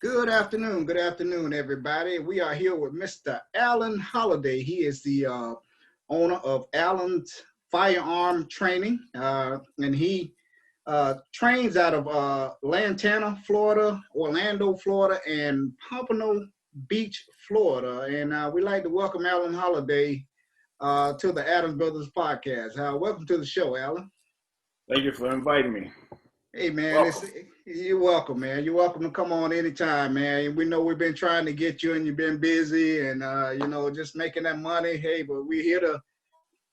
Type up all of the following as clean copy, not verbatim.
Good afternoon, everybody. We are here with Mr. Alan Holliday. He is the owner of Allen's Firearm Training, and he trains out of Lantana, Florida, Orlando, Florida, and Pompano Beach, Florida. And we'd like to welcome Alan Holliday to the Adams Brothers podcast. Welcome to the show, Alan. Thank you for inviting me. Hey man, Welcome. you're welcome, man. You're welcome to come on anytime, man. We know we've been trying to get you, and you've been busy, and just making that money. Hey, but we're here to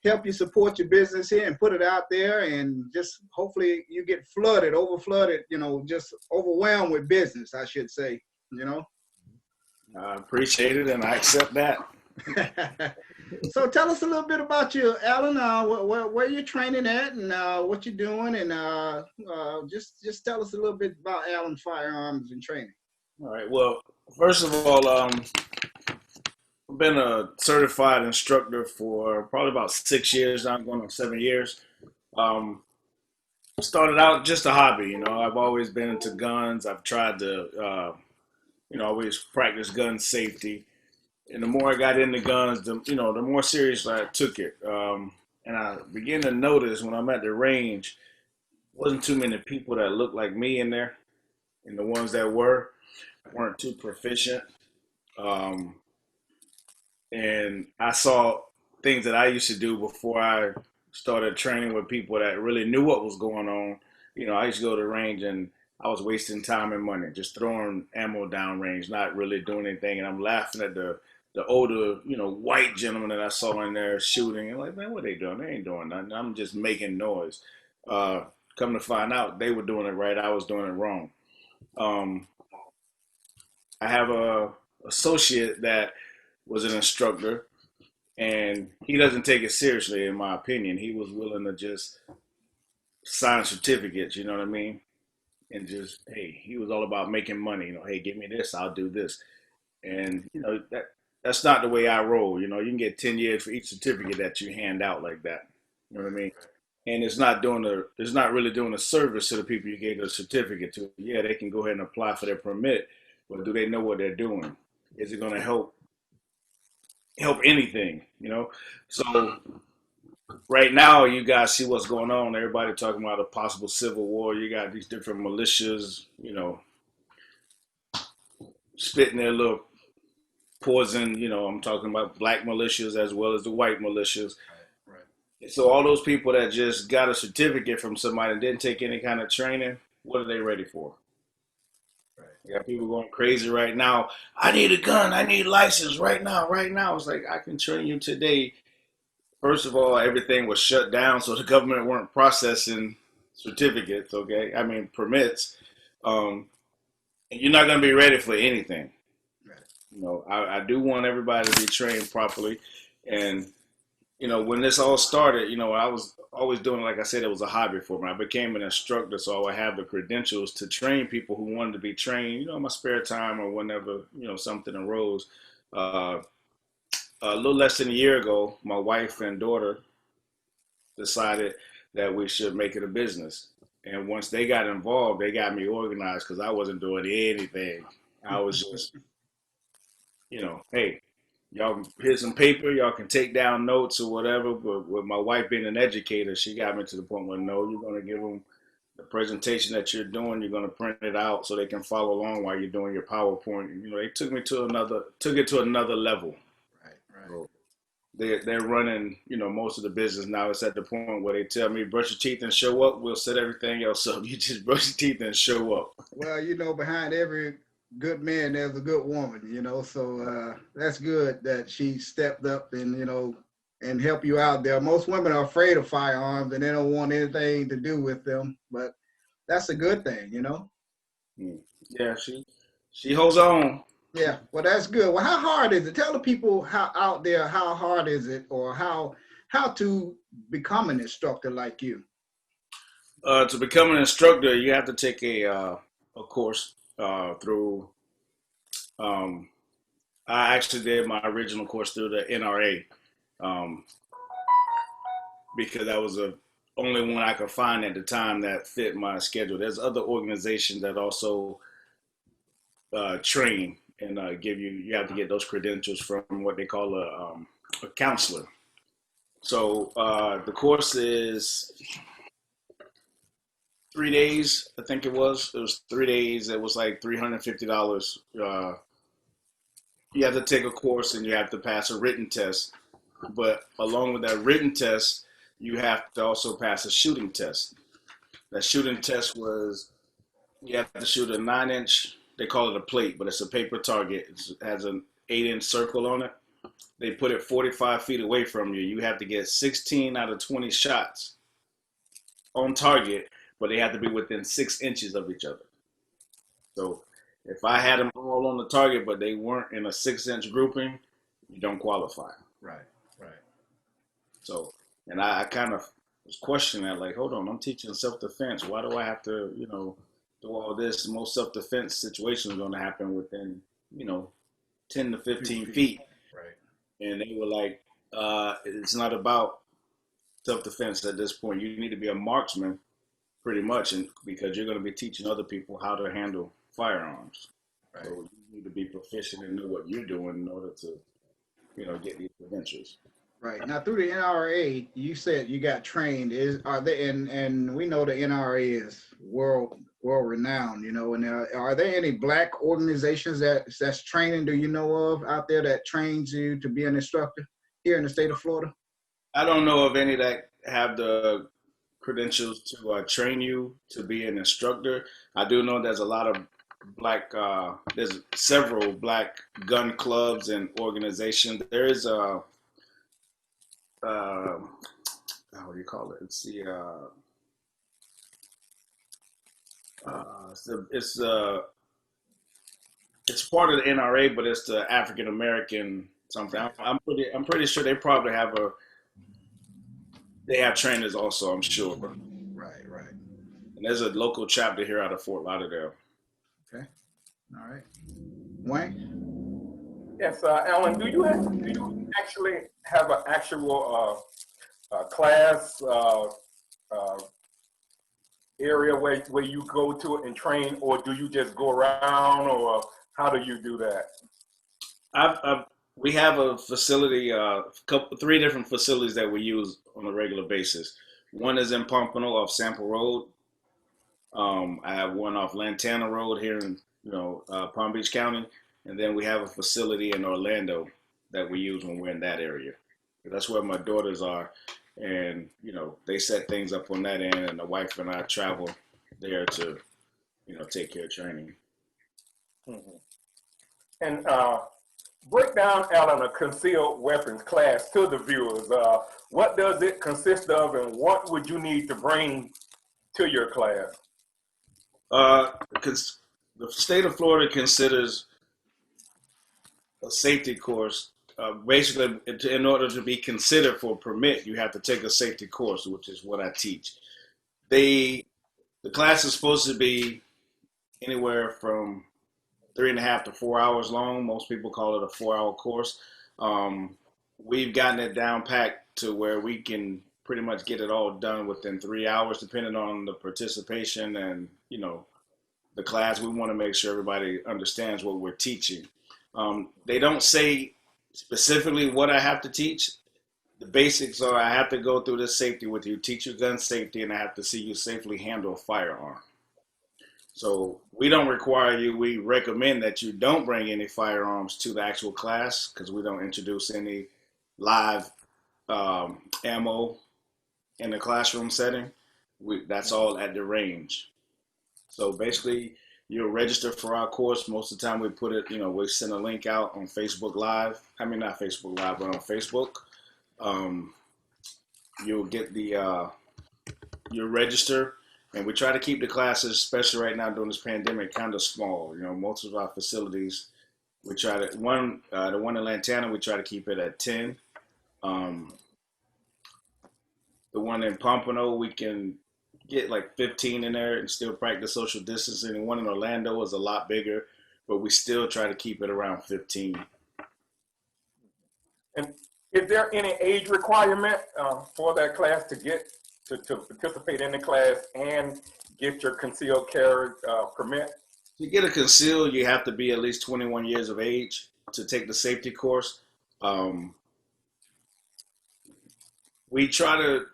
help you support your business here and put it out there, and just hopefully you get over flooded, just overwhelmed with business, I should say. You know. I appreciate it and I accept that. So tell us a little bit about you, Alan. Where you're training at, and what you're doing, and just tell us a little bit about Allen Firearms and Training. All right. Well, first of all, I've been a certified instructor for probably about 6 years now, going on 7 years. Um, Started out just a hobby. I've always been into guns. I've tried to, always practice gun safety. And the more I got into guns, the more seriously I took it. And I began to notice when I'm at the range, wasn't too many people that looked like me in there, and the ones that weren't too proficient. Um, and I saw things that I used to do before I started training with people that really knew what was going on. I used to go to the range and I was wasting time and money, just throwing ammo down range, not really doing anything. And I'm laughing at the older, white gentleman that I saw in there shooting. And like, man, what are they doing? They ain't doing nothing. I'm just making noise. Come to find out, they were doing it right. I was doing it wrong. Um, I have a associate that was an instructor, and he doesn't take it seriously, in my opinion. He was willing to just sign certificates, you know what I mean? And just, hey, he was all about making money. Hey, give me this, I'll do this. And that's not the way I roll. You can get 10 years for each certificate that you hand out like that. You know what I mean? And it's not really doing a service to the people you gave the certificate to. Yeah, they can go ahead and apply for their permit, but do they know what they're doing? Is it going to help anything? So right now, you guys see what's going on. Everybody talking about a possible civil war. You got these different militias, spitting their little poison. I'm talking about black militias as well as the white militias. Right. So all those people that just got a certificate from somebody and didn't take any kind of training, what are they ready for? Right. You got people going crazy right now. I need a gun. I need license right now. Right now, it's like I can train you today. First of all, everything was shut down, so the government weren't processing certificates. Okay, I mean permits. And you're not going to be ready for anything. I do want everybody to be trained properly. And, when this all started, I was always doing, like I said, it was a hobby for me. I became an instructor, so I would have the credentials to train people who wanted to be trained, in my spare time or whenever, something arose. A little less than a year ago, my wife and daughter decided that we should make it a business. And once they got involved, they got me organized because I wasn't doing anything. I was just hey, y'all here's some paper, y'all can take down notes or whatever. But with my wife being an educator, she got me to the point where no, you're going to give them the presentation that you're doing. You're going to print it out so they can follow along while you're doing your PowerPoint. And, they took it to another level. Right. So they're running, most of the business now. It's at the point where they tell me, brush your teeth and show up. We'll set everything else up. You just brush your teeth and show up. Well, behind every good man there's a good woman, so that's good that she stepped up and help you out there. Most women are afraid of firearms and they don't want anything to do with them, but that's a good thing. Yeah, she holds on. Yeah, well, that's good. Well, how hard is it? Tell the people how hard is it, or how to become an instructor like you. To become an instructor, you have to take a course through. I actually did my original course through the NRA because that was the only one I could find at the time that fit my schedule. There's other organizations that also train and you have to get those credentials from what they call a counselor. So the course is 3 days, I think it was. It was 3 days. It was like $350. You have to take a course and you have to pass a written test. But along with that written test, you have to also pass a shooting test. That shooting test was you have to shoot a 9 inch. They call it a plate, but it's a paper target. It has an 8 inch circle on it. They put it 45 feet away from you. You have to get 16 out of 20 shots on target, but they have to be within 6 inches of each other. So if I had them all on the target, but they weren't in a 6 inch grouping, you don't qualify. Right. Right. So, and I kind of was questioning that, like, hold on, I'm teaching self-defense. Why do I have to, do all this? Most self-defense situations are going to happen within, 10 to 15 feet. Right. And they were like, it's not about self-defense at this point. You need to be a marksman pretty much, and because you're going to be teaching other people how to handle firearms. Right. So you need to be proficient and know what you're doing in order to, get these credentials. Right. Now through the NRA, you said you got trained. Are they and we know the NRA is world renowned, and are there any Black organizations that's training, do you know of, out there that trains you to be an instructor here in the state of Florida? I don't know of any that have the credentials to train you to be an instructor. I do know there's a lot of there's several Black gun clubs and organizations. There is what do you call it? It's it's part of the NRA, but it's the African American something. I'm pretty sure they probably they have trainers also, I'm sure. Right, right. And there's a local chapter here out of Fort Lauderdale. Okay. All right. Wayne? Yes, Alan, do you actually have an actual class area where you go to and train, or do you just go around, or how do you do that? We have a facility, three different facilities that we use on a regular basis. One is in Pompano off Sample Road. I have one off Lantana Road here in Palm Beach County, and then we have a facility in Orlando that we use when we're in that area. That's where my daughters are, and they set things up on that end, and the wife and I travel there to take care of training. Mm-hmm. And break down, Alan, a concealed weapons class to the viewers. What does it consist of, and what would you need to bring to your class? Because the state of Florida considers a safety course. Basically, in order to be considered for a permit, you have to take a safety course, which is what I teach. The class is supposed to be anywhere from 3.5 to 4 hours long. Most people call it a 4-hour course. We've gotten it down packed to where we can pretty much get it all done within 3 hours, depending on the participation and, the class. We want to make sure everybody understands what we're teaching. They don't say specifically what I have to teach. The basics are I have to go through this safety with you, teach you gun safety, and I have to see you safely handle a firearm. So we don't require you. We recommend that you don't bring any firearms to the actual class because we don't introduce any live ammo in the classroom setting. That's all at the range. So basically, you'll register for our course. Most of the time we put it, we send a link out on Facebook Live. I mean, not Facebook Live, but on Facebook. You'll get you'll register. And we try to keep the classes, especially right now during this pandemic, kind of small. Most of our facilities, we try to, the one in Lantana, we try to keep it at 10. The one in Pompano, we can get like 15 in there and still practice social distancing. The one in Orlando is a lot bigger, but we still try to keep it around 15. And is there any age requirement for that class to get to participate in the class and get your concealed carry permit? To get a conceal, you have to be at least 21 years of age to take the safety course. Um, we try to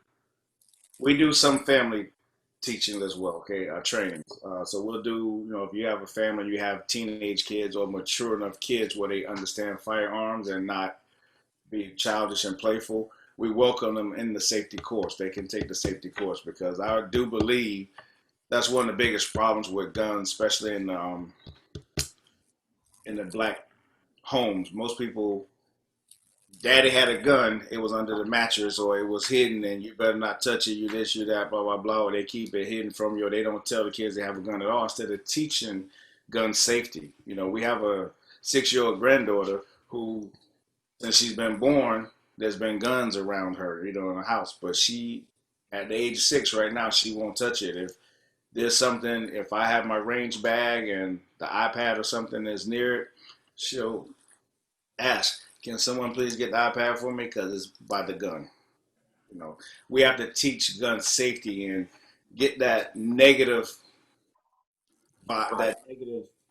we do some family teaching as well. Okay, trainings. So we'll do, if you have a family, you have teenage kids or mature enough kids where they understand firearms and not be childish and playful. We welcome them in the safety course. They can take the safety course because I do believe that's one of the biggest problems with guns, especially in the black homes. Most people, daddy had a gun, it was under the mattress or it was hidden, and you better not touch it. You this, you that, blah blah blah. Or they keep it hidden from you. Or they don't tell the kids they have a gun at all. Instead of teaching gun safety, we have a 6-year-old granddaughter who, since she's been born, there's been guns around her, in the house. But she, at the age of 6 right now, she won't touch it. If there's something, if I have my range bag and the iPad or something is near it, she'll ask, can someone please get the iPad for me? Because it's by the gun. We have to teach gun safety and get that negative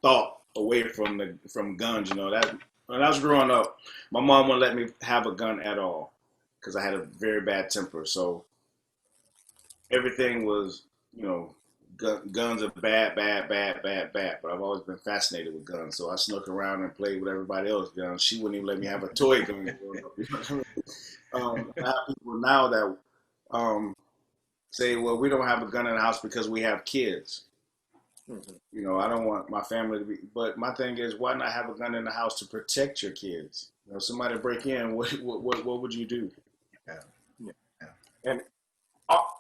thought away from guns. That when I was growing up, my mom wouldn't let me have a gun at all because I had a very bad temper. So everything was, guns are bad, bad, bad, bad, bad. But I've always been fascinated with guns, so I snuck around and played with everybody else's guns. She wouldn't even let me have a toy gun. I have people now that say, "Well, we don't have a gun in the house because we have kids." I don't want my family to be. But my thing is, why not have a gun in the house to protect your kids? Somebody break in, what would you do? Yeah. Yeah. And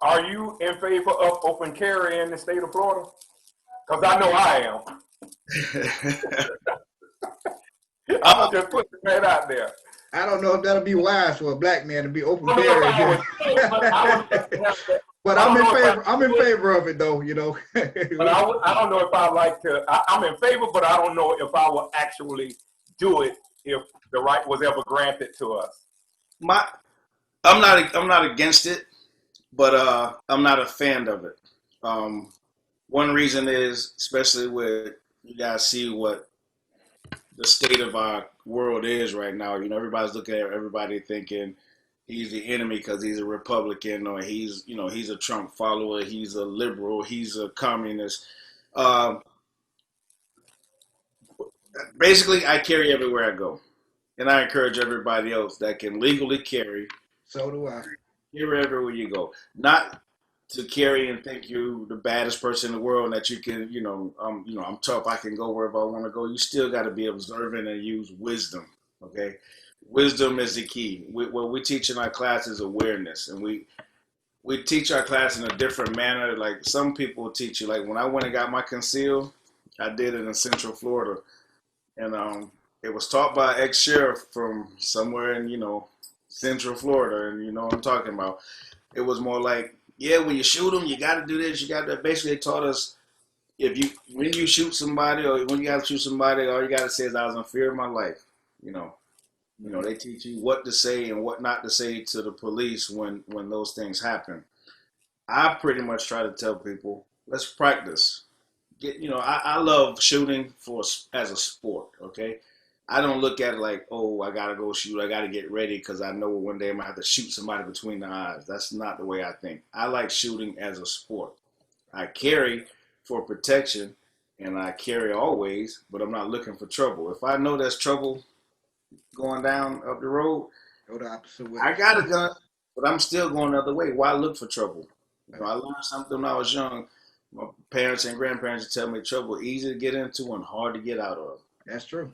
are you in favor of open carry in the state of Florida? Because I know I am. I'm just putting that out there. I don't know if that'll be wise for a black man to be open carry. But I'm in favor. I'm in favor of it, though. But I don't know if I like to. I'm in favor, but I don't know if I will actually do it if the right was ever granted to us. I'm not against it, but I'm not a fan of it. One reason is, especially with you guys see what the state of our world is right now. Everybody's looking at everybody thinking he's the enemy because he's a Republican, or he's a Trump follower, he's a liberal, he's a communist. Basically, I carry everywhere I go, and I encourage everybody else that can legally carry. So do I. Carry everywhere you go, not to carry and think you're the baddest person in the world and that you can, I'm tough. I can go wherever I want to go. You still got to be observant and use wisdom. Okay. Wisdom is the key. What we teach in our class is awareness, and we teach our class in a different manner. Like some people teach you, like when I went and got my conceal, I did it in Central Florida, and it was taught by an ex-sheriff from somewhere in Central Florida, and you know what I'm talking about. It was more like, yeah, when you shoot them, you got to do this, you got to. Basically, they taught us when you shoot somebody or when you got to shoot somebody, all you got to say is I was in fear of my life. They teach you what to say and what not to say to the police when those things happen. I pretty much try to tell people, let's practice. I love shooting as a sport. Okay, I don't look at it like, oh, I gotta go shoot. I gotta get ready because I know one day I'm gonna have to shoot somebody between the eyes. That's not the way I think. I like shooting as a sport. I carry for protection, and I carry always, but I'm not looking for trouble. If I know there's trouble going down up the road, Go the opposite way. I got a gun, but I'm still going the other way. Why look for trouble? I learned something when I was young. My parents and grandparents would tell me trouble easy to get into and hard to get out of. That's true.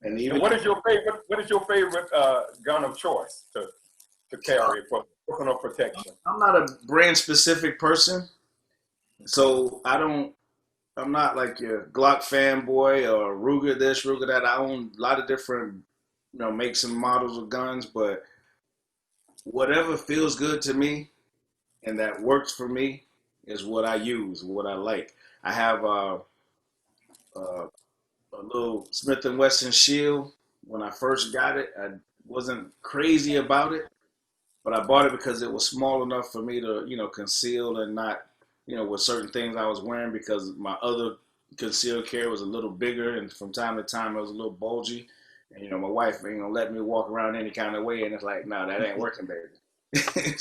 And what is your favorite? What is your favorite gun of choice to carry for personal protection? I'm not a brand specific person, so I'm not like your Glock fanboy or Ruger this, Ruger that. I own a lot of different, makes and models of guns, but whatever feels good to me and that works for me is what I use, what I like. I have a little Smith & Wesson shield. When I first got it, I wasn't crazy about it, but I bought it because it was small enough for me to, conceal and not, with certain things I was wearing, because my other concealed carry was a little bigger, and from time to time it was a little bulgy. And my wife ain't gonna let me walk around any kind of way, and it's like, no, that ain't working, baby.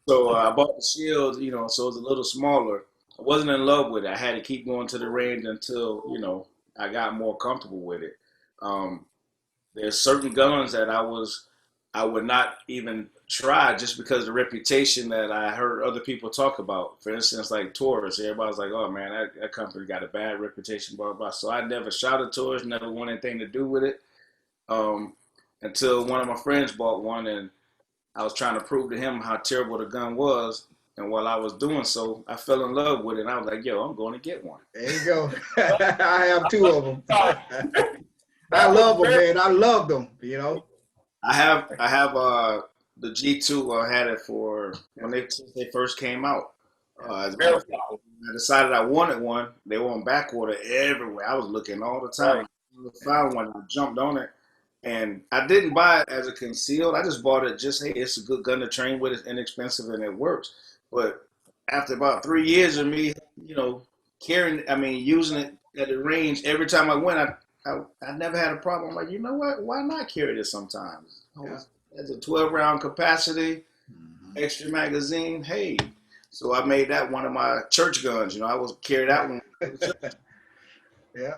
So I bought the shield, so it was a little smaller. I wasn't in love with it. I had to keep going to the range until I got more comfortable with it. Um, there's certain guns that I would not even try just because of the reputation that I heard other people talk about. For instance, like Taurus, everybody's like, "Oh man, that company got a bad reputation," blah blah blah. So I never shot a Taurus, never wanted anything to do with it, um, until one of my friends bought one, and I was trying to prove to him how terrible the gun was. And while I was doing so, I fell in love with it. And I was like, "Yo, I'm going to get one." There you go. I have two of them. I That was love them, very, man. I love them. I have the G2. I had it for when they first came out. As a matter very of fact, when I decided I wanted one, they were on back order everywhere. I was looking all the time. right. I found one. I jumped on it, and I didn't buy it as a concealed. I just bought it just, hey, it's a good gun to train with. It's inexpensive and it works. But after about 3 years of me, using it at the range, every time I went, I never had a problem. I'm like, you know what? Why not carry this sometimes? Yeah. It's a 12-round capacity, Mhm. extra magazine. Hey, so I made that one of my church guns. I was carry that one. Yeah.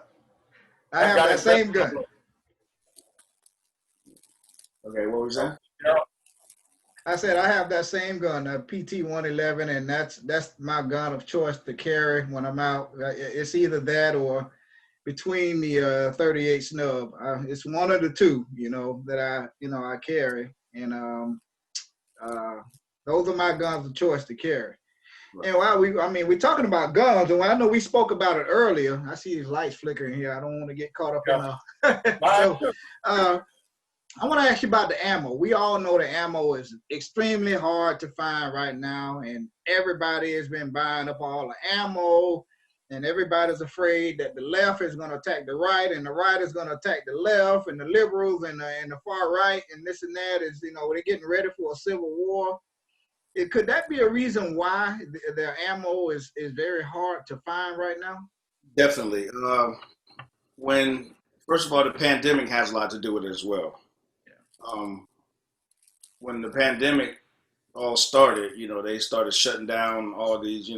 I That have got that it very same gun. Okay, what was that? yeah. I said I have that same gun, a PT-111, and that's my gun of choice to carry when I'm out. It's either that or between the 38 snub. It's one of the two, that I carry, and uh, those are my guns of choice to carry. Right. And we're talking about guns, and I know we spoke about it earlier. I see these lights flickering here. I don't want to get caught up in Mine so. too. I want to ask you about the ammo. We all know the ammo is extremely hard to find right now, and everybody has been buying up all the ammo, and everybody's afraid that the left is going to attack the right, and the right is going to attack the left, and the liberals and the far right, and this and that is, they're getting ready for a civil war. Could that be a reason why their ammo is very hard to find right now? Definitely. When First of all, the pandemic has a lot to do with it as well. Um, when the pandemic all started, they started shutting down all these,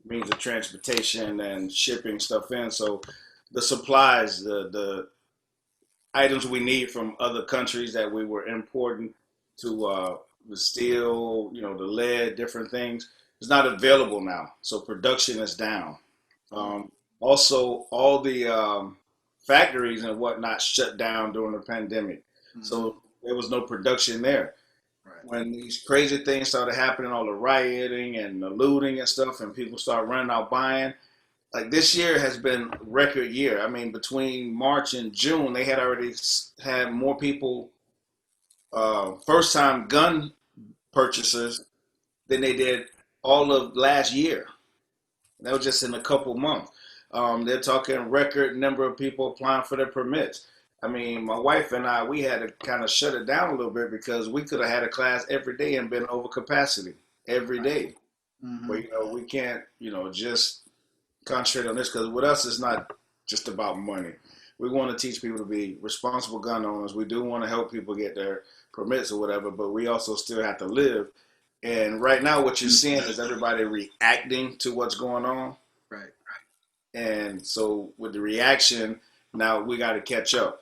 means of transportation and shipping stuff in. So the supplies, the items we need from other countries that we were importing to the steel, the lead, different things, is not available now. So production is down. Also, all the factories and whatnot shut down during the pandemic. Mm-hmm. So there was no production there. Right. When these crazy things started happening, all the rioting and the looting and stuff, and people start running out buying, like this year has been a record year. I mean, between March and June, they had already had more people, first time gun purchasers, than they did all of last year. That was just in a couple months. They're talking record number of people applying for their permits. I mean, my wife and I, we had to kind of shut it down a little bit because we could have had a class every day and been over capacity every day. Mm-hmm. But we can't, just concentrate on this because with us, it's not just about money. We want to teach people to be responsible gun owners. We do want to help people get their permits or whatever, but we also still have to live. And right now, what you're seeing is everybody reacting to what's going on. Right. And so with the reaction, now we got to catch up.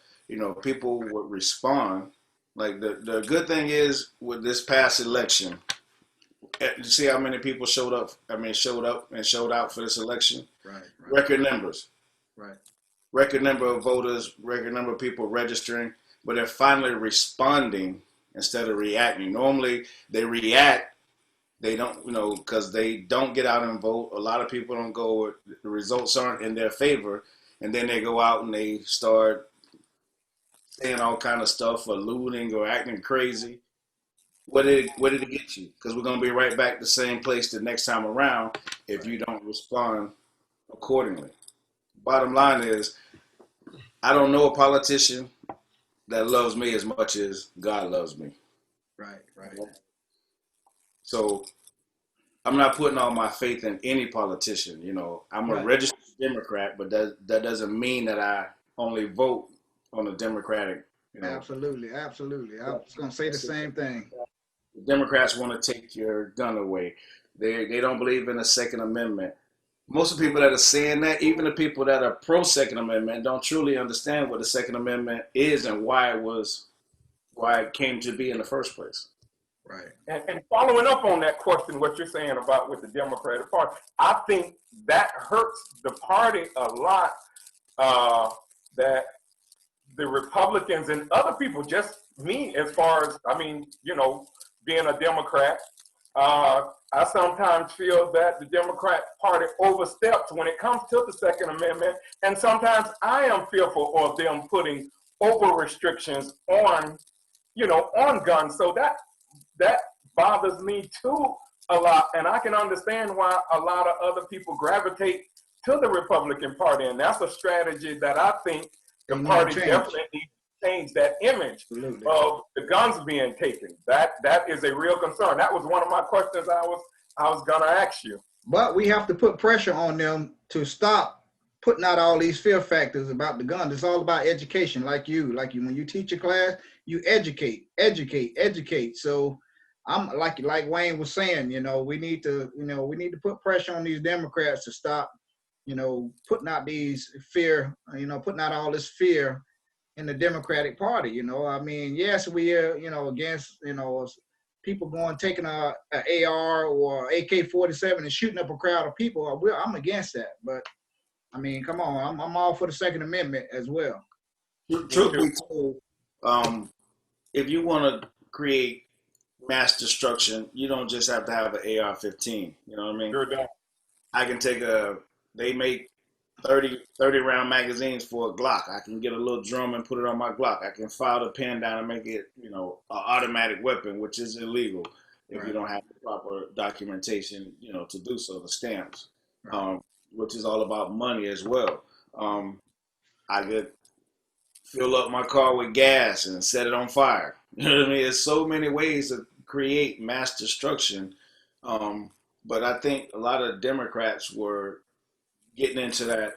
People would respond. Like the good thing is with this past election, you see how many people showed up. Showed up and showed out for this election. Right. Record numbers. Right. Record number of voters. Record number of people registering. But they're finally responding instead of reacting. Normally they react. They don't, because they don't get out and vote. A lot of people don't go. The results aren't in their favor, and then they go out and they start saying all kind of stuff or looting or acting crazy. What did it get you? Because we're gonna be right back the same place the next time around if you don't respond accordingly. Bottom line is, I don't know a politician that loves me as much as God loves me. Right. Right. So I'm not putting all my faith in any politician. I'm a Right. registered Democrat, but that doesn't mean that I only vote on the Democratic. Absolutely, absolutely. I was gonna say the same thing. The Democrats want to take your gun away. They don't believe in the Second Amendment. Most of the people that are saying that, even the people that are pro Second Amendment, don't truly understand what the Second Amendment is and why it came to be in the first place. Right. And following up on that question, what you're saying about with the Democratic Party, I think that hurts the party a lot. That the Republicans and other people, just me, as far as being a Democrat, I sometimes feel that the Democrat Party oversteps when it comes to the Second Amendment, and sometimes I am fearful of them putting over restrictions on guns. So that bothers me too a lot, and I can understand why a lot of other people gravitate to the Republican Party, and that's a strategy that I think the party definitely needs to change that image of the guns being taken. That is a real concern. That was one of my questions I was gonna ask you. But we have to put pressure on them to stop putting out all these fear factors about the gun. It's all about education, like you. When you teach a class, you educate. So I'm like Wayne was saying, we need to put pressure on these Democrats to stop, putting out these fear, putting out all this fear in the Democratic Party. I mean, yes, we are, against, people taking a AR or AK-47 and shooting up a crowd of people. I'm against that, but I mean, come on, I'm all for the Second Amendment as well. Truth be told, if you want to create mass destruction, you don't just have to have an AR-15. You know what I mean? I can take they make 30 round magazines for a Glock. I can get a little drum and put it on my Glock. I can file the pen down and make it, an automatic weapon, which is illegal if you don't have the proper documentation, to do so, the stamps, which is all about money as well. I could fill up my car with gas and set it on fire. You know what I mean? There's so many ways to create mass destruction. But I think a lot of Democrats were getting into that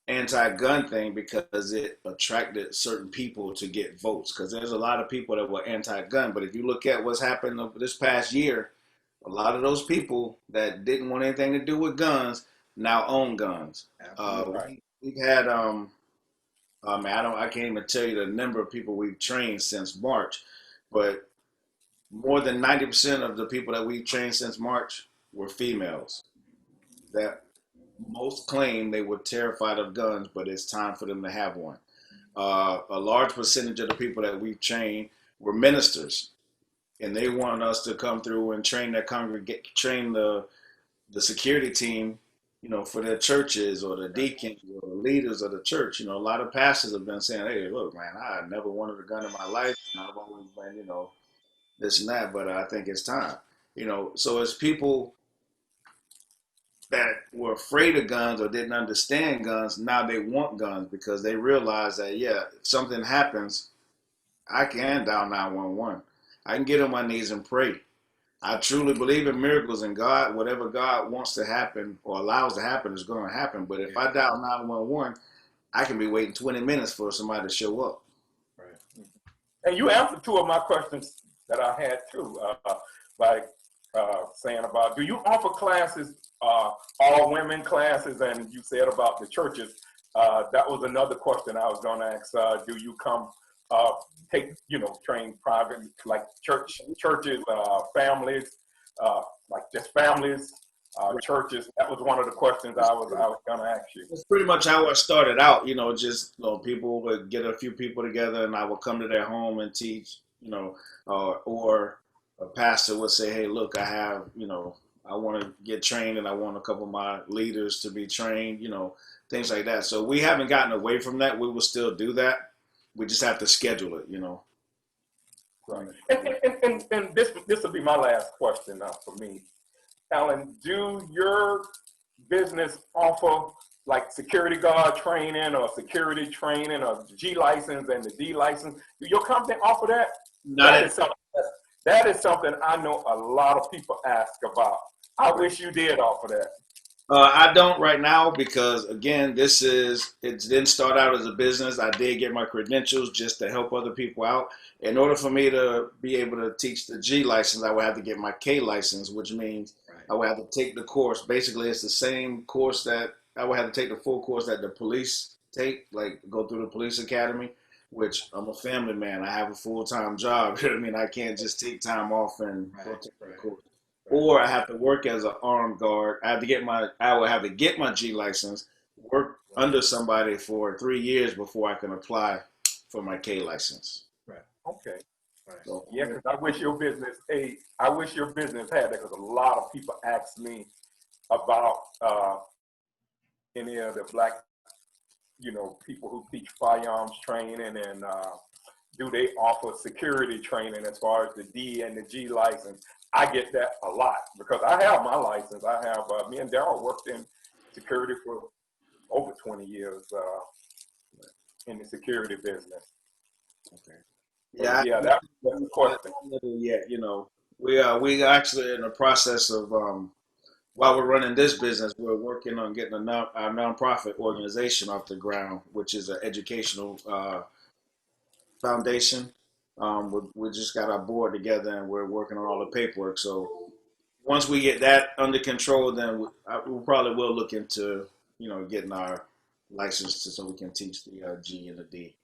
anti-gun thing because it attracted certain people to get votes. Because there's a lot of people that were anti-gun. But if you look at what's happened over this past year, a lot of those people that didn't want anything to do with guns now own guns. We've had I can't even tell you the number of people we've trained since March, but more than 90% of the people that we've trained since March were females that most claim they were terrified of guns, but it's time for them to have one. A large percentage of the people that we've trained were ministers, and they want us to come through and train the security team, for their churches or the deacons or the leaders of the church. A lot of pastors have been saying, hey, look, man, I never wanted a gun in my life. And I've always been, this and that, but I think it's time. So it's people that were afraid of guns or didn't understand guns, now they want guns because they realize that, if something happens, I can dial 911. I can get on my knees and pray. I truly believe in miracles, and God, whatever God wants to happen or allows to happen is going to happen. But if I dial 911, I can be waiting 20 minutes for somebody to show up. Right. And you answered two of my questions that I had too, by saying about, do you offer classes, all women classes? And you said about the churches. That was another question I was going to ask. Do you come train private, like churches, families, like just families, churches? That was one of the questions I was going to ask you. It's pretty much how I started out. People would get a few people together, and I would come to their home and teach. Or a pastor would say, "Hey, look, I have, I want to get trained, and I want a couple of my leaders to be trained." Things like that. So we haven't gotten away from that. We will still do that. We just have to schedule it, Right. And this will be my last question now for me. Alan, do your business offer like security guard training or security training or G license and the D license? Do your company offer that? That is something I know a lot of people ask about. I wish you did offer that. I don't right now because again, it didn't start out as a business. I did get my credentials just to help other people out. In order for me to be able to teach the G license, I would have to get my K license, which means Right. I would have to take the course. Basically, it's the same course that I would have to take the full course that the police take, like go through the police academy. Which I'm a family man. I have a full-time job. I mean, I can't just take time off and go Right. take the Right. course. Right. Or I have to work as an armed guard. I would have to get my G license, work Right. under somebody for 3 years before I can apply for my K license. Right. Okay. Right. So Yeah, because I wish your business, I wish your business had that because a lot of people ask me about any of the black, people who teach firearms training and do they offer security training as far as the D and the G license? I get that a lot because I have my license. I have, me and Daryl worked in security for over 20 years in the security business. okay. So, Yeah, yeah, that's the question. yet, we actually in the process of while we're running this business, we're working on getting our nonprofit organization off the ground, which is an educational foundation. We just got our board together and we're working on all the paperwork. So once we get that under control, then we probably will look into getting our license so we can teach the G and the D.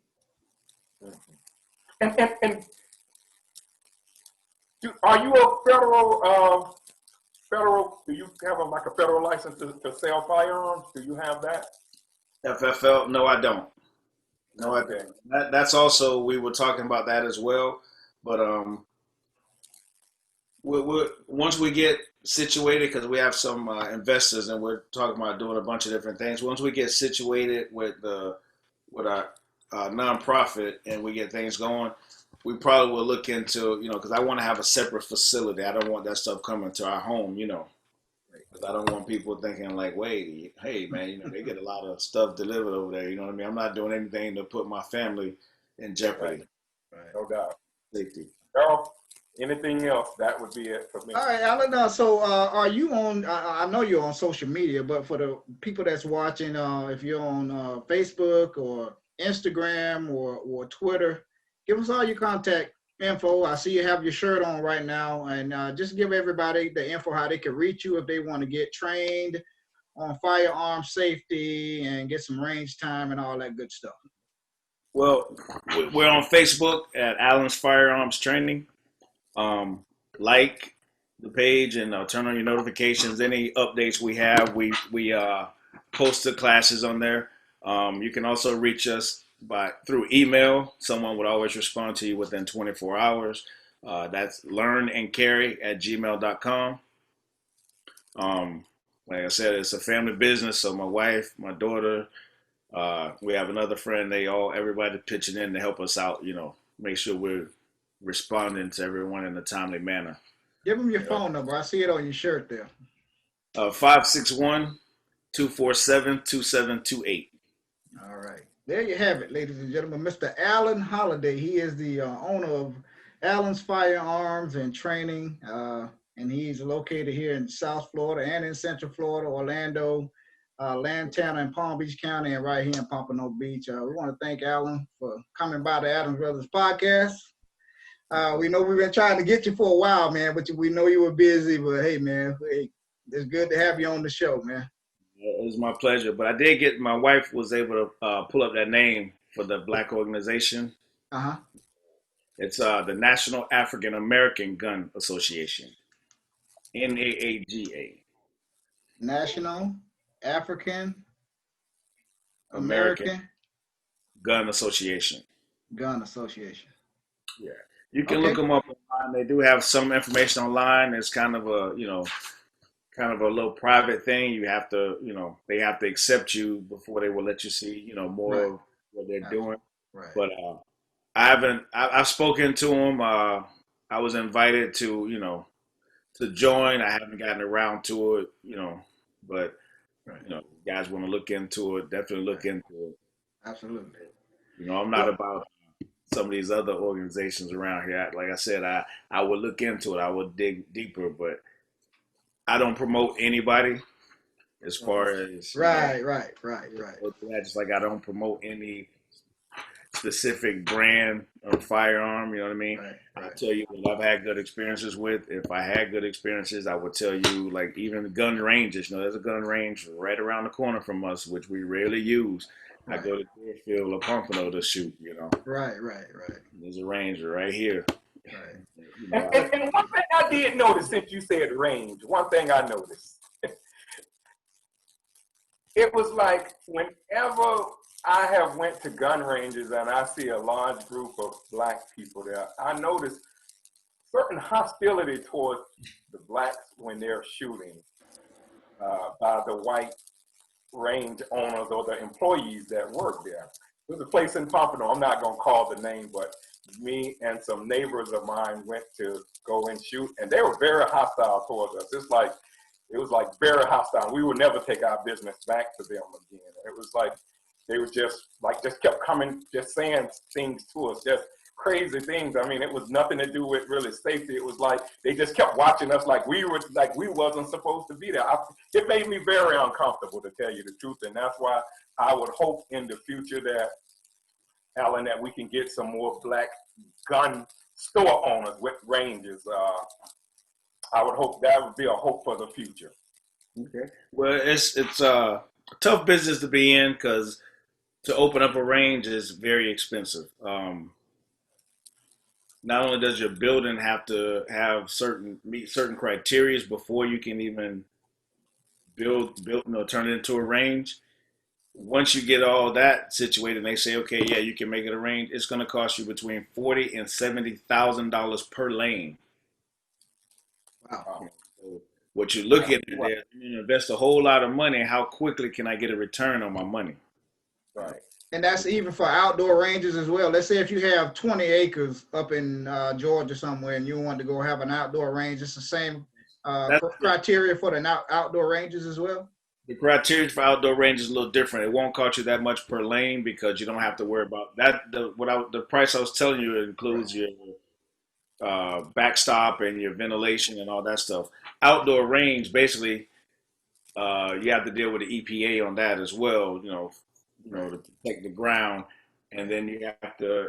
And are you a federal? Do you have like a federal license to sell firearms? Do you have that? FFL? No, I don't. No, I Okay. don't. That's also we were talking about that as well, but once we get situated, because we have some investors and we're talking about doing a bunch of different things. Once we get situated with our nonprofit and we get things going, we probably will look into because I want to have a separate facility. I don't want that stuff coming to our home, because I don't want people thinking like, wait, hey man, they get a lot of stuff delivered over there. You know what I mean? I'm not doing anything to put my family in jeopardy. Right. No doubt. Safety. Daryl, anything else? That would be it for me. All right, Alan. So, are you on? I know you're on social media, but for the people that's watching, if you're on Facebook or Instagram or Twitter, give us all your contact info. I see you have your shirt on right now, and just give everybody the info how they can reach you if they want to get trained on firearm safety and get some range time and all that good stuff. Well, we're on Facebook at Alan's Firearms Training. Like the page and turn on your notifications. Any updates we have, we post the classes on there. You can also reach us through email. Someone would always respond to you within 24 hours. That's learnandcarry@gmail.com. Like I said, it's a family business. So my wife, my daughter, we have another friend. Everybody pitching in to help us out. Make sure we're responding to everyone in a timely manner. Give them your phone number. I see it on your shirt there. 561-247-2728. All right. There you have it, ladies and gentlemen. Mr. Alan Holliday. He is the owner of Alan's Firearms and Training, and he's located here in South Florida and in Central Florida, Orlando, Lantana, and Palm Beach County, and right here in Pompano Beach. We want to thank Alan for coming by the Adams Brothers podcast. We know we've been trying to get you for a while, man, but we know you were busy. But hey, man, it's good to have you on the show, man. It was my pleasure. But I did my wife was able to pull up that name for the black organization. Uh-huh. It's the National African American Gun Association, NAAGA. National African American Gun Association. Gun Association. Yeah. You can look them up online. They do have some information online. It's kind of a little private thing. You have to, they have to accept you before they will let you see, more of what they're doing. Right. But I've spoken to them. I was invited to join. I haven't gotten around to it, but, you guys want to look into it, definitely look into it. Absolutely. I'm not about some of these other organizations around here. Like I said, I would look into it. I would dig deeper, but I don't promote anybody. as far as, Right. just like I don't promote any specific brand or firearm, you know what I mean? I'll tell you what I've had good experiences with. If I had good experiences, I would tell you, like, even gun ranges. There's a gun range right around the corner from us, which we rarely use. I go to Deerfield or Pompano to shoot, Right. There's a range right here. Right. And one thing I did notice, since you said range, one thing I noticed, it was like whenever I have went to gun ranges and I see a large group of black people there, I notice certain hostility towards the blacks when they're shooting by the white range owners or the employees that work there. There's a place in Pompano, I'm not going to call the name, but me and some neighbors of mine went to go and shoot, and they were very hostile towards us. It was like very hostile. We would never take our business back to them again. It was like they were just kept coming, just saying things to us, just crazy things. I mean, it was nothing to do with really safety. It was like they just kept watching us like we wasn't supposed to be there. It made me very uncomfortable, to tell you the truth, and that's why I would hope in the future that, Alan, that we can get some more black gun store owners with ranges. I would hope that would be a hope for the future. Okay. Well, it's a tough business to be in, because to open up a range is very expensive. Not only does your building have to have meet certain criteria before you can even turn it into a range. Once you get all that situated and they say, okay, yeah, you can make it a range, it's going to cost you between $40,000 and $70,000 per lane. Wow. So what you're looking at there, you invest a whole lot of money. How quickly can I get a return on my money? Right. And that's even for outdoor ranges as well. Let's say if you have 20 acres up in Georgia somewhere and you want to go have an outdoor range, it's the same criteria for the outdoor ranges as well? The criteria for outdoor range is a little different. It won't cost you that much per lane, because you don't have to worry about that. The price I was telling you includes your backstop and your ventilation and all that stuff. Outdoor range, basically, you have to deal with the EPA on that as well. To protect the ground, and then it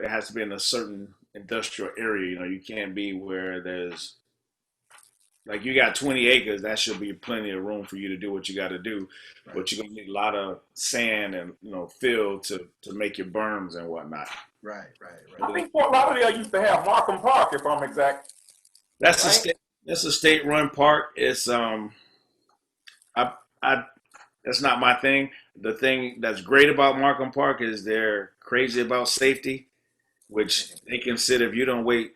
has to be in a certain industrial area. You can't be where there's, like, you got 20 acres, that should be plenty of room for you to do what you got to do. Right. But you're going to need a lot of sand and, fill to make your berms and whatnot. Right. I think Fort Lauderdale used to have Markham Park, if I'm exact. That's a state-run park. It's that's not my thing. The thing that's great about Markham Park is they're crazy about safety, which they consider if you don't wait,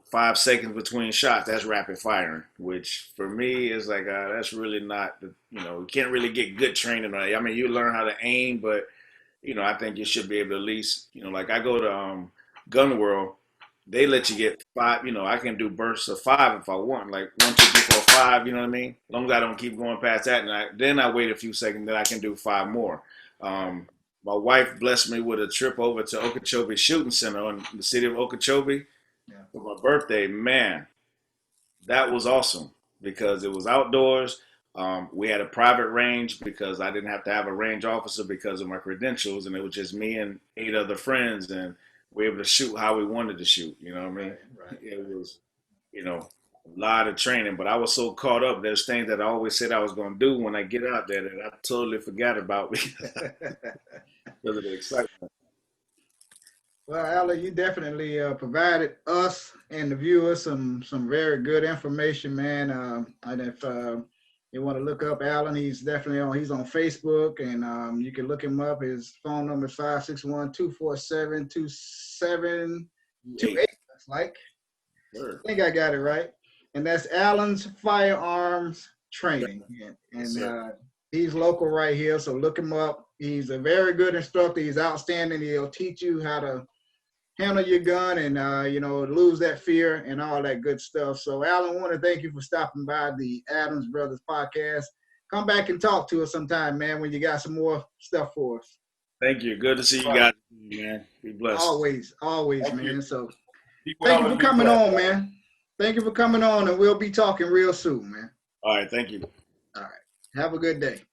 5 seconds between shots, that's rapid firing, which for me is like, that's really not, you can't really get good training on it. I mean, you learn how to aim, but, I think you should be able to at least, like I go to Gun World, they let you get 5, I can do bursts of 5 if I want, like 1, 2, 3, 4, 5, you know what I mean? As long as I don't keep going past that, and then I wait a few seconds, then I can do 5 more. My wife blessed me with a trip over to Okeechobee Shooting Center in the city of Okeechobee for my birthday. Man, that was awesome, because it was outdoors. We had a private range because I didn't have to have a range officer because of my credentials, and it was just me and 8 other friends, and we were able to shoot how we wanted to shoot. You know what I mean? Right. It was, a lot of training, but I was so caught up. There's things that I always said I was going to do when I get out there that I totally forgot about because of the excitement. Well, Alan, you definitely provided us and the viewers some very good information, man. And if you want to look up Alan, he's on Facebook, and you can look him up. His phone number is 561-247-2728. That's like, sure. I think I got it right. And that's Alan's Firearms Training. And he's local right here, so look him up. He's a very good instructor. He's outstanding. He'll teach you how to handle your gun and, lose that fear and all that good stuff. So, Alan, I want to thank you for stopping by the Adams Brothers podcast. Come back and talk to us sometime, man, when you got some more stuff for us. Thank you. Good to see you guys, man. Be blessed. Always, thank man. You. So, thank you for coming on, man. Thank you for coming on, and we'll be talking real soon, man. All right. Thank you. All right. Have a good day.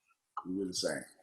You do the same.